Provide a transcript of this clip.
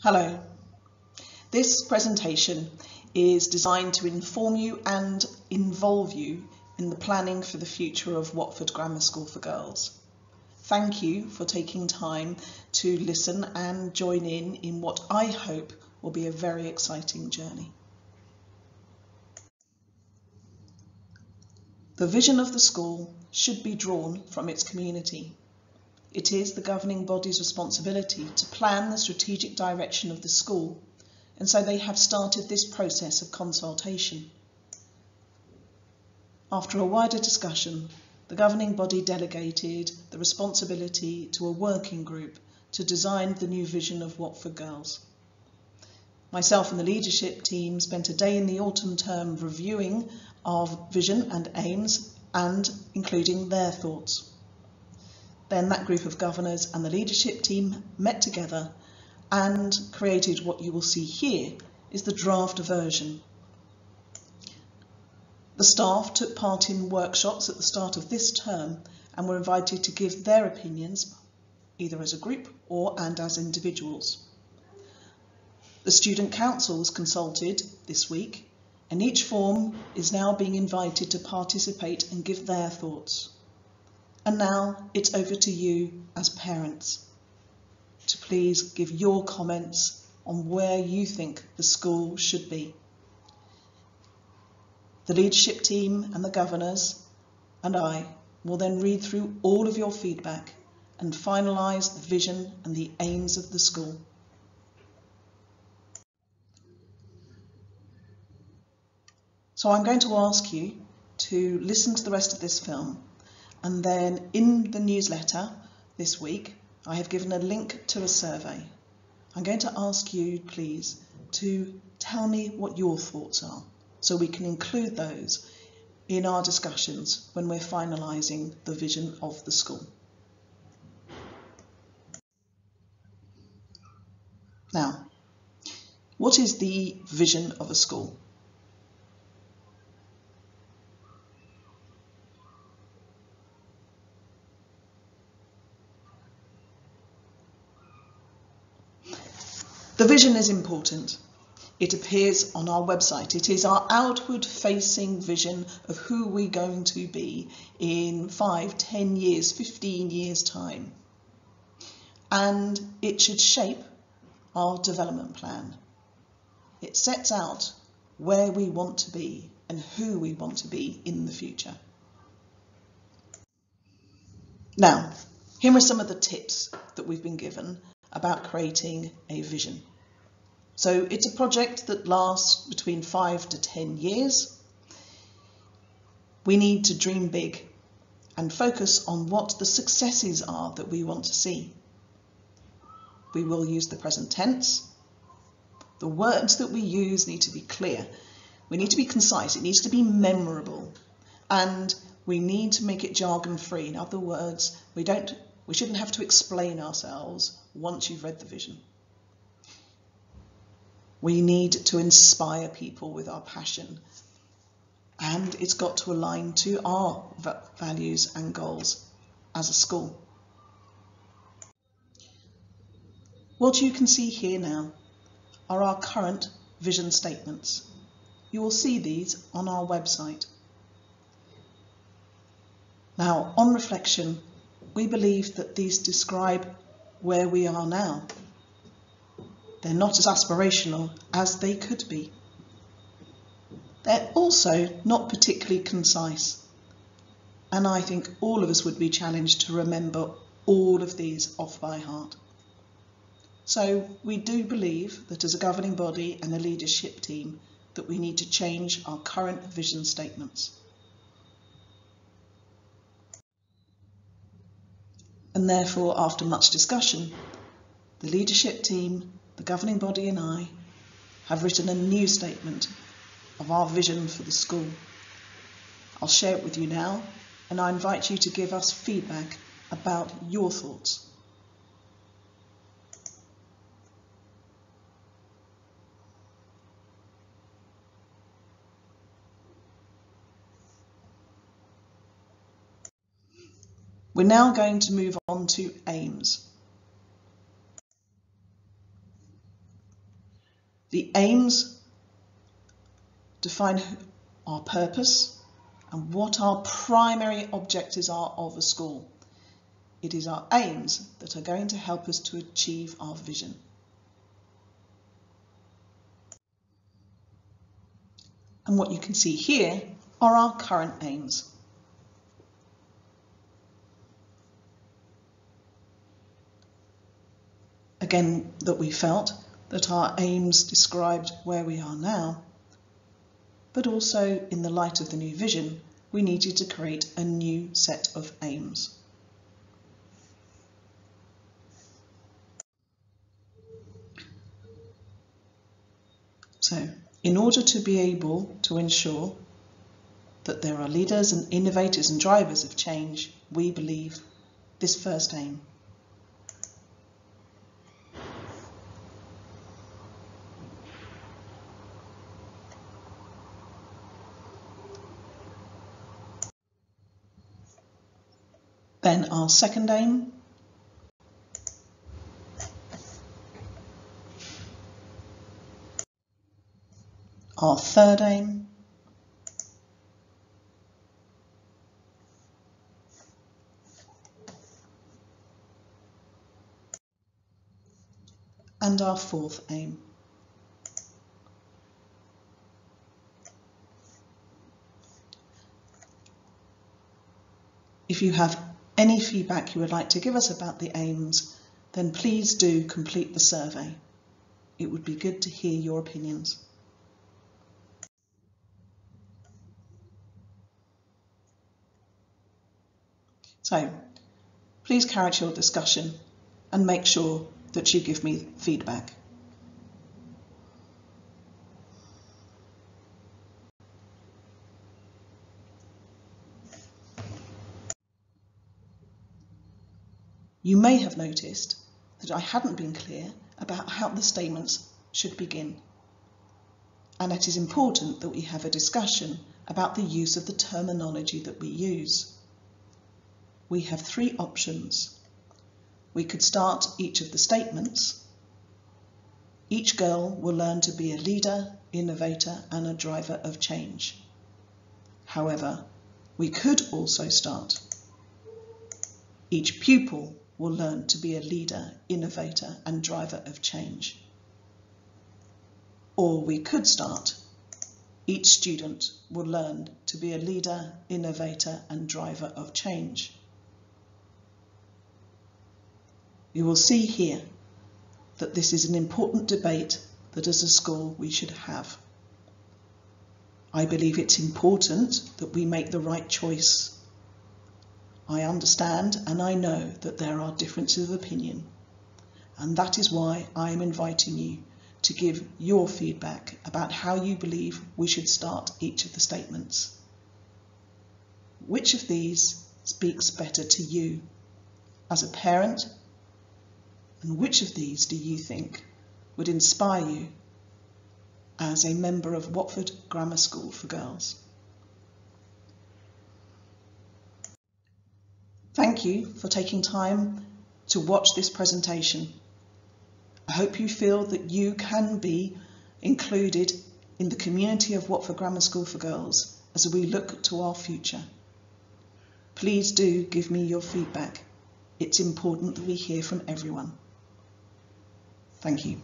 Hello. This presentation is designed to inform you and involve you in the planning for the future of Watford Grammar School for Girls. Thank you for taking time to listen and join in what I hope will be a very exciting journey. The vision of the school should be drawn from its community. It is the governing body's responsibility to plan the strategic direction of the school, and so they have started this process of consultation. After a wider discussion, the governing body delegated the responsibility to a working group to design the new vision of Watford Girls. Myself and the leadership team spent a day in the autumn term reviewing our vision and aims and including their thoughts. Then that group of governors and the leadership team met together and created what you will see here is the draft version. The staff took part in workshops at the start of this term and were invited to give their opinions either as a group and as individuals. The Student Council was consulted this week and each form is now being invited to participate and give their thoughts. And now it's over to you as parents to please give your comments on where you think the school should be. The leadership team and the governors and I will then read through all of your feedback and finalise the vision and the aims of the school. So I'm going to ask you to listen to the rest of this film. And then in the newsletter this week, I have given a link to a survey. I'm going to ask you, please, to tell me what your thoughts are, so we can include those in our discussions when we're finalising the vision of the school. Now, what is the vision of a school? The vision is important. It appears on our website. It is our outward-facing vision of who we're going to be in 5, 10 years, 15 years' time. And it should shape our development plan. It sets out where we want to be and who we want to be in the future. Now, here are some of the tips that we've been given about creating a vision. So it's a project that lasts between 5 to 10 years. We need to dream big and focus on what the successes are that we want to see. We will use the present tense. The words that we use need to be clear. We need to be concise. It needs to be memorable. And we need to make it jargon-free. In other words, we shouldn't have to explain ourselves once you've read the vision. We need to inspire people with our passion, and it's got to align to our values and goals as a school. What you can see here now are our current vision statements. You will see these on our website. Now, on reflection, we believe that these describe where we are now. They're not as aspirational as they could be. They're also not particularly concise. And I think all of us would be challenged to remember all of these off by heart. So we do believe that as a governing body and a leadership team that we need to change our current vision statements. And therefore, after much discussion, the leadership team, the governing body and I have written a new statement of our vision for the school. I'll share it with you now, and I invite you to give us feedback about your thoughts. We're now going to move on to aims. The aims define our purpose and what our primary objectives are of a school. It is our aims that are going to help us to achieve our vision. And what you can see here are our current aims. Again, that we felt that our aims described where we are now, but also in the light of the new vision, we needed to create a new set of aims. So, in order to be able to ensure that there are leaders and innovators and drivers of change, we believe this first aim. Then our second aim, our third aim, and our fourth aim. If you have any feedback you would like to give us about the aims, then please do complete the survey. It would be good to hear your opinions. So, please carry out your discussion and make sure that you give me feedback. You may have noticed that I hadn't been clear about how the statements should begin. And it is important that we have a discussion about the use of the terminology that we use. We have three options. We could start each of the statements. Each girl will learn to be a leader, innovator, and a driver of change. However, we could also start. Each pupil will learn to be a leader, innovator, and driver of change. Or we could start. Each student will learn to be a leader, innovator, and driver of change. You will see here that this is an important debate that as a school we should have. I believe it's important that we make the right choice. I understand and I know that there are differences of opinion, and that is why I am inviting you to give your feedback about how you believe we should start each of the statements. Which of these speaks better to you as a parent, and which of these do you think would inspire you as a member of Watford Grammar School for Girls? Thank you for taking time to watch this presentation. I hope you feel that you can be included in the community of Watford Grammar School for Girls as we look to our future. Please do give me your feedback. It's important that we hear from everyone. Thank you.